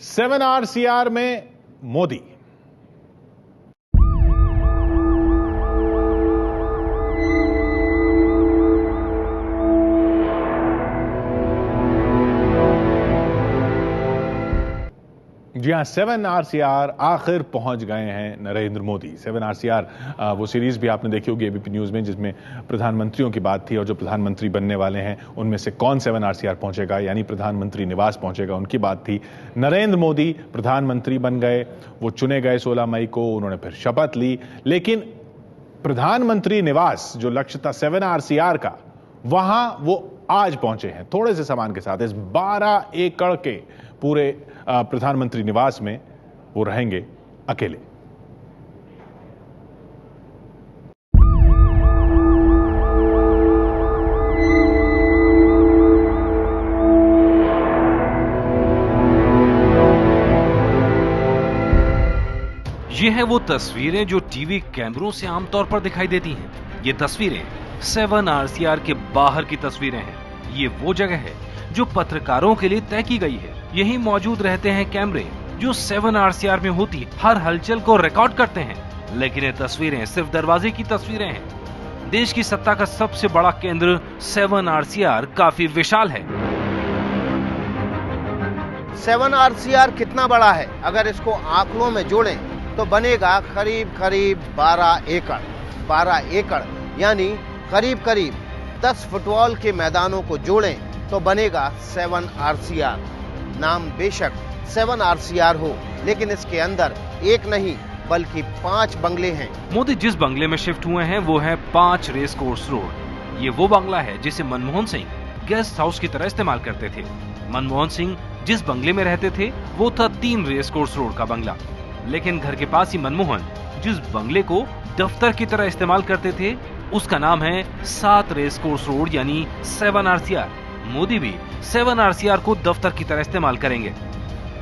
7 RCR में मोदी। जी हां, 7 RCR आखिर पहुंच गए हैं नरेंद्र मोदी। 7 RCR वो सीरीज भी आपने देखी होगी एबीपी न्यूज में, जिसमें प्रधानमंत्रियों की बात थी और जो प्रधानमंत्री बनने वाले हैं उनमें से कौन 7 RCR पहुंचेगा, यानी प्रधानमंत्री निवास पहुंचेगा, उनकी बात थी। नरेंद्र मोदी प्रधानमंत्री बन गए, वो चुने गए 16 मई को, उन्होंने फिर शपथ ली। लेकिन प्रधानमंत्री निवास जो लक्ष्य था 7 RCR का, वहां वो आज पहुंचे हैं थोड़े से सामान के साथ। इस 12 एकड़ के पूरे प्रधानमंत्री निवास में वो रहेंगे अकेले। ये है वो तस्वीरें जो टीवी कैमरों से आमतौर पर दिखाई देती हैं। ये तस्वीरें 7 RCR के बाहर की तस्वीरें हैं। ये वो जगह है जो पत्रकारों के लिए तय की गई है। यहीं मौजूद रहते हैं कैमरे जो 7 RCR में होती हर हलचल को रिकॉर्ड करते हैं। लेकिन ये तस्वीरें सिर्फ दरवाजे की तस्वीरें हैं। देश की सत्ता का सबसे बड़ा केंद्र 7 RCR काफी विशाल है। 7 RCR कितना बड़ा है? अगर इसको आंकड़ों में जोड़ें तो बनेगा करीब 12 एकड़। 12 एकड़ यानी करीब 10 फुटबॉल के मैदानों को जोड़ें तो बनेगा 7 RCR। नाम बेशक 7 RCR हो, लेकिन इसके अंदर एक नहीं बल्कि 5 बंगले हैं। मोदी जिस बंगले में शिफ्ट हुए हैं वो है 5 रेस कोर्स रोड। ये वो बंगला है जिसे मनमोहन सिंह गेस्ट हाउस की तरह इस्तेमाल करते थे। मनमोहन सिंह जिस बंगले में रहते थे वो था 3 रेस कोर्स रोड का बंगला। लेकिन घर के पास ही मनमोहन जिस बंगले को दफ्तर की तरह इस्तेमाल करते थे उसका नाम है 7 रेस कोर्स रोड यानी 7 RCR। मोदी भी 7 RCR को दफ्तर की तरह इस्तेमाल करेंगे।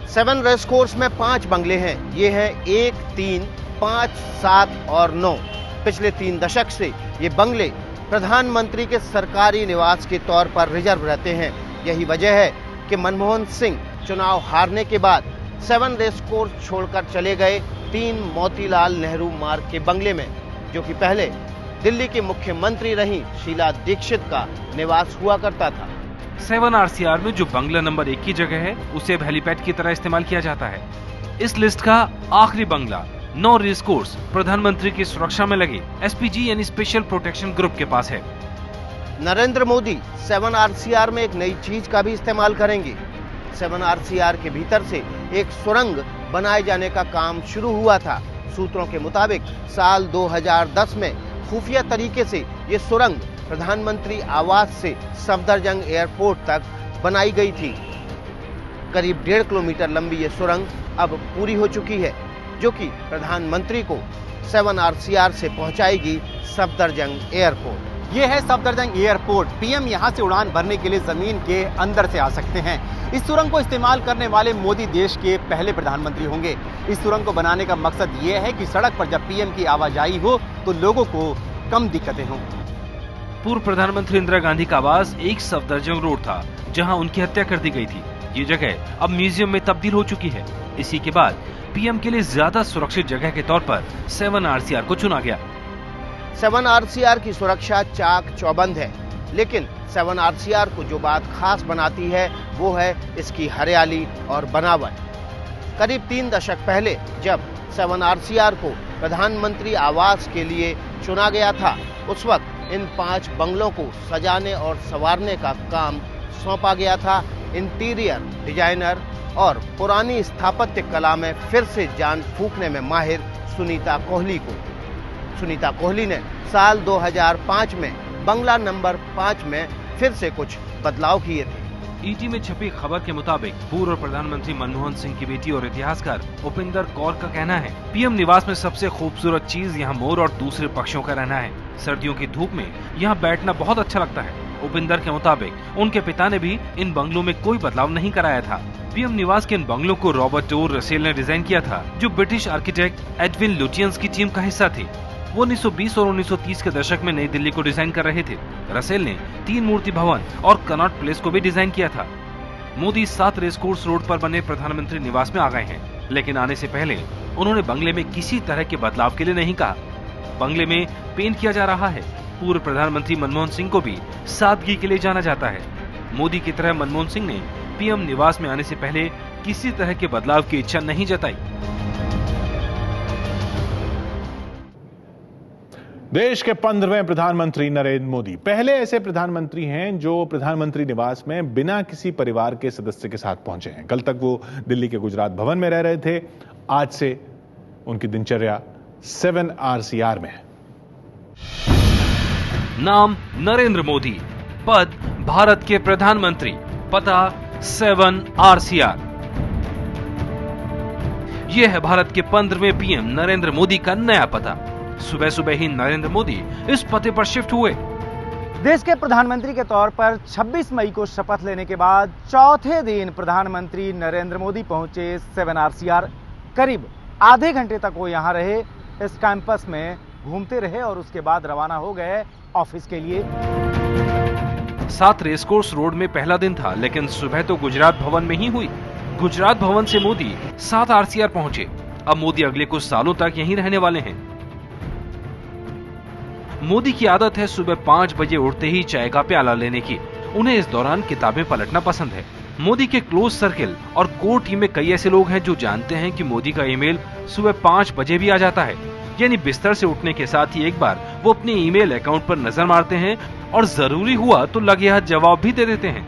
7 रेस कोर्स में 5 बंगले हैं। ये है 1, 3, 5, 7 और 9। पिछले 3 दशक से ये बंगले प्रधानमंत्री के सरकारी निवास के तौर पर रिजर्व रहते हैं। यही वजह है कि मनमोहन सिंह चुनाव हारने के बाद 7 रेस कोर्स छोड़कर चले गए 3 मोतीलाल नेहरू मार्ग के बंगले में, जो कि पहले दिल्ली की मुख्यमंत्री रही शीला दीक्षित का निवास हुआ करता था। 7 RCR में जो बंगला नंबर 1 की जगह है उसे अब हेलीपैड की तरह इस्तेमाल किया जाता है। इस लिस्ट का आखिरी बंगला 9 रेस कोर्स प्रधानमंत्री की सुरक्षा में लगे SPG यानी स्पेशल प्रोटेक्शन ग्रुप के पास है। नरेंद्र मोदी 7 RCR में एक नई चीज का भी इस्तेमाल करेंगे। 7 RCR के भीतर से एक सुरंग बनाए जाने का काम शुरू हुआ था। सूत्रों के मुताबिक साल 2010 में खुफिया तरीके से ये सुरंग प्रधानमंत्री आवास से सफदरजंग एयरपोर्ट तक बनाई गई थी। करीब 1.5 किलोमीटर लंबी ये सुरंग अब पूरी हो चुकी है, जो कि प्रधानमंत्री को 7 RCR से पहुंचाएगी सफदरजंग एयरपोर्ट। ये है सफदरजंग एयरपोर्ट। पीएम यहाँ से उड़ान भरने के लिए जमीन के अंदर से आ सकते हैं। इस सुरंग को इस्तेमाल करने वाले मोदी देश के पहले प्रधानमंत्री होंगे। इस सुरंग को बनाने का मकसद ये है कि सड़क पर जब पीएम की आवाजाही हो तो लोगों को कम दिक्कतें हों। पूर्व प्रधानमंत्री इंदिरा गांधी का आवास एक सफदरजंग रोड था जहां उनकी हत्या कर दी गई थी। ये जगह अब म्यूजियम में तब्दील हो चुकी है। इसी के बाद पीएम के लिए ज्यादा सुरक्षित जगह के तौर पर 7 RCR को चुना गया। 7 RCR की सुरक्षा चाक चौबंद है, लेकिन 7 RCR को जो बात खास बनाती है वो है इसकी हरियाली और बनावट। करीब 3 दशक पहले जब 7 RCR को प्रधानमंत्री आवास के लिए चुना गया था, उस वक्त इन 5 बंगलों को सजाने और संवारने का काम सौंपा गया था इंटीरियर डिजाइनर और पुरानी स्थापत्य कला में फिर से जान फूंकने में माहिर सुनीता कोहली को। सुनीता कोहली ने साल 2005 में बंगला नंबर 5 में फिर से कुछ बदलाव किए थे। ईटी में छपी खबर के मुताबिक पूर्व प्रधानमंत्री मनमोहन सिंह की बेटी और इतिहासकार उपिंदर कौर का कहना है, पीएम निवास में सबसे खूबसूरत चीज यहाँ मोर और दूसरे पक्षियों का रहना है। सर्दियों की धूप में यहाँ बैठना बहुत अच्छा लगता है। उपिंदर के मुताबिक उनके पिता ने भी इन बंगलों में कोई बदलाव नहीं कराया था। पीएम निवास के इन बंगलों को रॉबर्ट टोर रसेल ने डिजाइन किया था, जो ब्रिटिश आर्किटेक्ट एडविन लुटियंस की टीम का हिस्सा थे। वो 1920 और 1930 के दशक में नई दिल्ली को डिजाइन कर रहे थे। रसेल ने 3 मूर्ति भवन और कनॉट प्लेस को भी डिजाइन किया था। मोदी 7 रेसकोर्स रोड पर बने प्रधानमंत्री निवास में आ गए हैं, लेकिन आने से पहले उन्होंने बंगले में किसी तरह के बदलाव के लिए नहीं कहा। बंगले में पेंट किया जा रहा है। पूर्व प्रधानमंत्री मनमोहन सिंह को भी सादगी के लिए जाना जाता है। मोदी की तरह मनमोहन सिंह ने पीएम निवास में आने से पहले किसी तरह के बदलाव की इच्छा नहीं जताई। देश के 15वें प्रधानमंत्री नरेंद्र मोदी पहले ऐसे प्रधानमंत्री हैं जो प्रधानमंत्री निवास में बिना किसी परिवार के सदस्य के साथ पहुंचे हैं। कल तक वो दिल्ली के गुजरात भवन में रह रहे थे। आज से उनकी दिनचर्या 7 RCR में है। नाम नरेंद्र मोदी, पद भारत के प्रधानमंत्री, पता 7 RCR। यह है भारत के 15वें पीएम नरेंद्र मोदी का नया पता। सुबह सुबह ही नरेंद्र मोदी इस पते पर शिफ्ट हुए। देश के प्रधानमंत्री के तौर पर 26 मई को शपथ लेने के बाद चौथे दिन प्रधानमंत्री नरेंद्र मोदी पहुंचे 7 RCR। करीब आधे घंटे तक वो यहां रहे, इस कैंपस में घूमते रहे और उसके बाद रवाना हो गए ऑफिस के लिए। 7 रेसकोर्स रोड में पहला दिन था, लेकिन सुबह तो गुजरात भवन में ही हुई। गुजरात भवन से मोदी 7 RCR पहुंचे। अब मोदी अगले कुछ सालों तक यहीं रहने वाले हैं। मोदी की आदत है सुबह 5 बजे उठते ही चाय का प्याला लेने की। उन्हें इस दौरान किताबें पलटना पसंद है। मोदी के क्लोज सर्किल और कोर टीम में कई ऐसे लोग हैं जो जानते हैं कि मोदी का ईमेल सुबह 5 बजे भी आ जाता है। यानी बिस्तर से उठने के साथ ही एक बार वो अपने ईमेल अकाउंट पर नजर मारते हैं और जरूरी हुआ तो लगे हाथ जवाब भी दे देते हैं।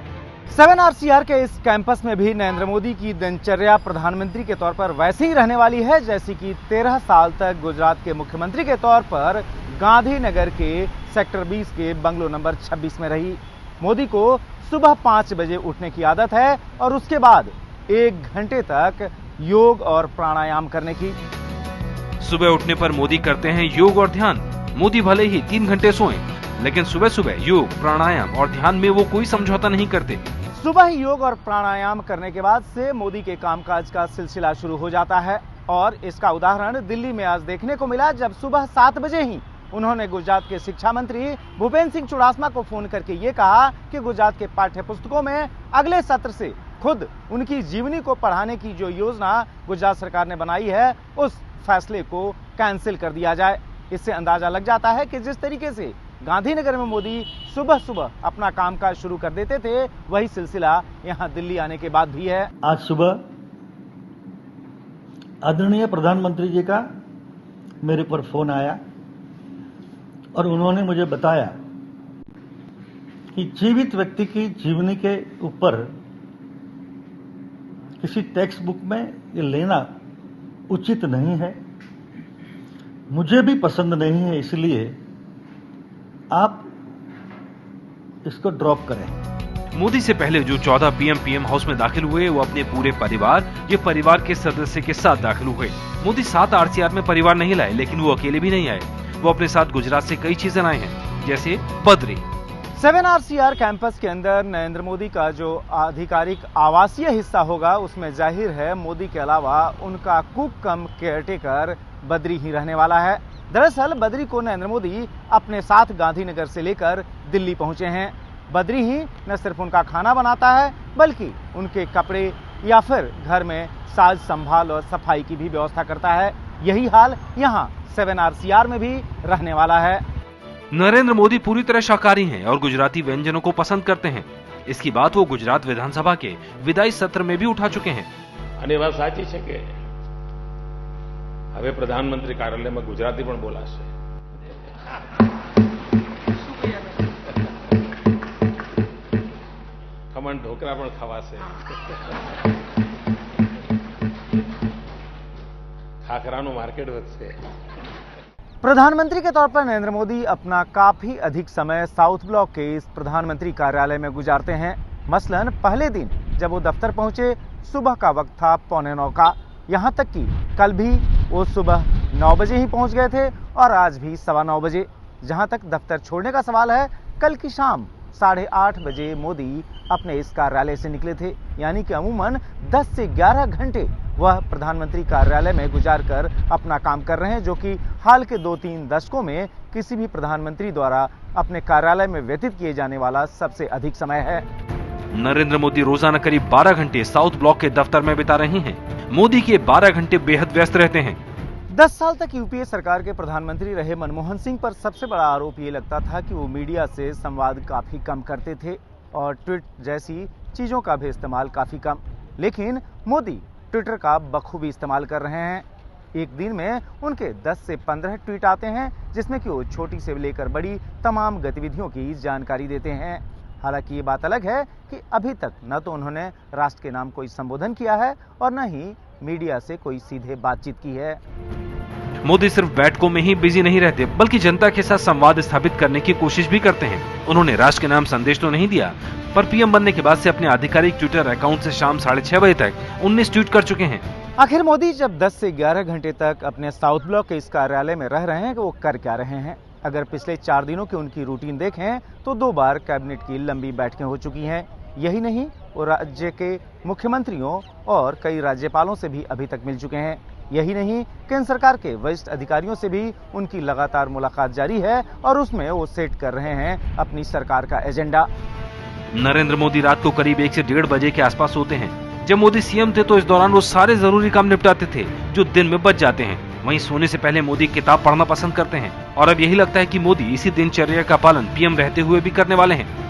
7 RCR के इस कैंपस में भी नरेंद्र मोदी की दिनचर्या प्रधानमंत्री के तौर पर वैसे ही रहने वाली है जैसी कि 13 साल तक गुजरात के मुख्यमंत्री के तौर पर गांधीनगर के सेक्टर 20 के बंगलो नंबर 26 में रही। मोदी को सुबह 5 बजे उठने की आदत है और उसके बाद 1 घंटे तक योग और प्राणायाम करने की। सुबह उठने पर मोदी करते हैं योग और ध्यान। मोदी भले ही 3 घंटे सोएं, लेकिन सुबह सुबह योग, प्राणायाम और ध्यान में वो कोई समझौता नहीं करते। सुबह योग और प्राणायाम करने के बाद से मोदी के कामकाज का सिलसिला शुरू हो जाता है और इसका उदाहरण दिल्ली में आज देखने को मिला, जब सुबह 7 बजे ही उन्होंने गुजरात के शिक्षा मंत्री भूपेंद्र सिंह चुड़ासमा को फोन करके ये कहा कि गुजरात के पाठ्य पुस्तकों में अगले सत्र से खुद उनकी जीवनी को पढ़ाने की जो योजना गुजरात सरकार ने बनाई है उस फैसले को कैंसिल कर दिया जाए। इससे अंदाजा लग जाता है कि जिस तरीके से गांधीनगर में मोदी सुबह सुबह अपना कामकाज शुरू कर देते थे, वही सिलसिला यहां दिल्ली आने के बाद भी है। आज सुबह आदरणीय प्रधानमंत्री जी का मेरे पर फोन आया और उन्होंने मुझे बताया कि जीवित व्यक्ति की जीवनी के ऊपर किसी टेक्स्ट बुक में ये लेना उचित नहीं है, मुझे भी पसंद नहीं है, इसलिए आप इसको ड्रॉप करें। मोदी से पहले जो 14 पीएम हाउस में दाखिल हुए वो अपने पूरे परिवार या परिवार के सदस्य के साथ दाखिल हुए। मोदी 7 RCR में परिवार नहीं लाए, लेकिन वो अकेले भी नहीं आए। वो अपने साथ गुजरात से कई चीजें लाए हैं, जैसे बद्री। 7 RCR कैंपस के अंदर नरेंद्र मोदी का जो आधिकारिक आवासीय हिस्सा होगा उसमें जाहिर है मोदी के अलावा उनका कुक कम केयरटेकर बद्री ही रहने वाला है। दरअसल बद्री को नरेंद्र मोदी अपने साथ गांधीनगर से लेकर दिल्ली पहुंचे हैं। बद्री ही न सिर्फ उनका खाना बनाता है बल्कि उनके कपड़े या फिर घर में साज संभाल और सफाई की भी व्यवस्था करता है। यही हाल यहाँ 7 RCR में भी रहने वाला है। नरेंद्र मोदी पूरी तरह शाकाहारी हैं और गुजराती व्यंजनों को पसंद करते हैं। इसकी बात वो गुजरात विधानसभा के विदाई सत्र में भी उठा चुके हैं। અને વાત સાચી છે કે હવે પ્રધાનમંત્રી કાર્યાલયમાં ગુજરાતી પણ બોલાશે। ખમણ ઢોકળા પણ ખવાશે, ખાખરાનું માર્કેટ વધશે। प्रधानमंत्री के तौर पर नरेंद्र मोदी अपना काफी अधिक समय साउथ ब्लॉक के इस प्रधानमंत्री कार्यालय में गुजारते हैं। मसलन पहले दिन जब वो दफ्तर पहुंचे सुबह का वक्त था 8:45 का। यहाँ तक कि कल भी वो सुबह 9 बजे ही पहुंच गए थे और आज भी 9:15 बजे। जहाँ तक दफ्तर छोड़ने का सवाल है, कल की शाम 8:30 बजे मोदी अपने इस कार्यालय से निकले थे। यानी कि अमूमन 10 से 11 घंटे वह प्रधानमंत्री कार्यालय में गुजार कर अपना काम कर रहे हैं, जो कि हाल के 2-3 दशकों में किसी भी प्रधानमंत्री द्वारा अपने कार्यालय में व्यतीत किए जाने वाला सबसे अधिक समय है। नरेंद्र मोदी रोजाना करीब 12 घंटे साउथ ब्लॉक के दफ्तर में बिता रहे हैं। मोदी के 12 घंटे बेहद व्यस्त रहते हैं। 10 साल तक यूपीए सरकार के प्रधानमंत्री रहे मनमोहन सिंह पर सबसे बड़ा आरोप ये लगता था कि वो मीडिया से संवाद काफी कम करते थे और ट्वीट जैसी चीजों का भी इस्तेमाल काफी कम। लेकिन मोदी ट्विटर का बखूबी इस्तेमाल कर रहे हैं। एक दिन में उनके 10 से 15 ट्वीट आते हैं जिसमें कि वो छोटी से लेकर बड़ी तमाम गतिविधियों की जानकारी देते हैं। हालांकि ये बात अलग है कि अभी तक न तो उन्होंने राष्ट्र के नाम कोई संबोधन किया है और न ही मीडिया से कोई सीधे बातचीत की है। मोदी सिर्फ बैठकों में ही बिजी नहीं रहते बल्कि जनता के साथ संवाद स्थापित करने की कोशिश भी करते हैं। उन्होंने राष्ट्र के नाम संदेश तो नहीं दिया, पर पीएम बनने के बाद से अपने आधिकारिक ट्विटर अकाउंट से शाम 6:30 बजे तक 19 ट्वीट कर चुके हैं। आखिर मोदी जब 10 से 11 घंटे तक अपने साउथ ब्लॉक के इस कार्यालय में रह रहे हैं कि वो कर क्या रहे हैं? अगर पिछले 4 दिनों की उनकी रूटीन देखें तो 2 बार कैबिनेट की लंबी बैठकें हो चुकी हैं। यही नहीं, वो राज्य के मुख्यमंत्रियों और कई राज्यपालों से भी अभी तक मिल चुके हैं। यही नहीं, केंद्र सरकार के वरिष्ठ अधिकारियों से भी उनकी लगातार मुलाकात जारी है और उसमें वो सेट कर रहे हैं अपनी सरकार का एजेंडा। नरेंद्र मोदी रात को करीब 1 से 1:30 बजे के आसपास सोते हैं। जब मोदी सीएम थे तो इस दौरान वो सारे जरूरी काम निपटाते थे जो दिन में बच जाते हैं। वहीं सोने से पहले मोदी किताब पढ़ना पसंद करते हैं और अब यही लगता है कि मोदी इसी दिनचर्या का पालन पीएम रहते हुए भी करने वाले हैं।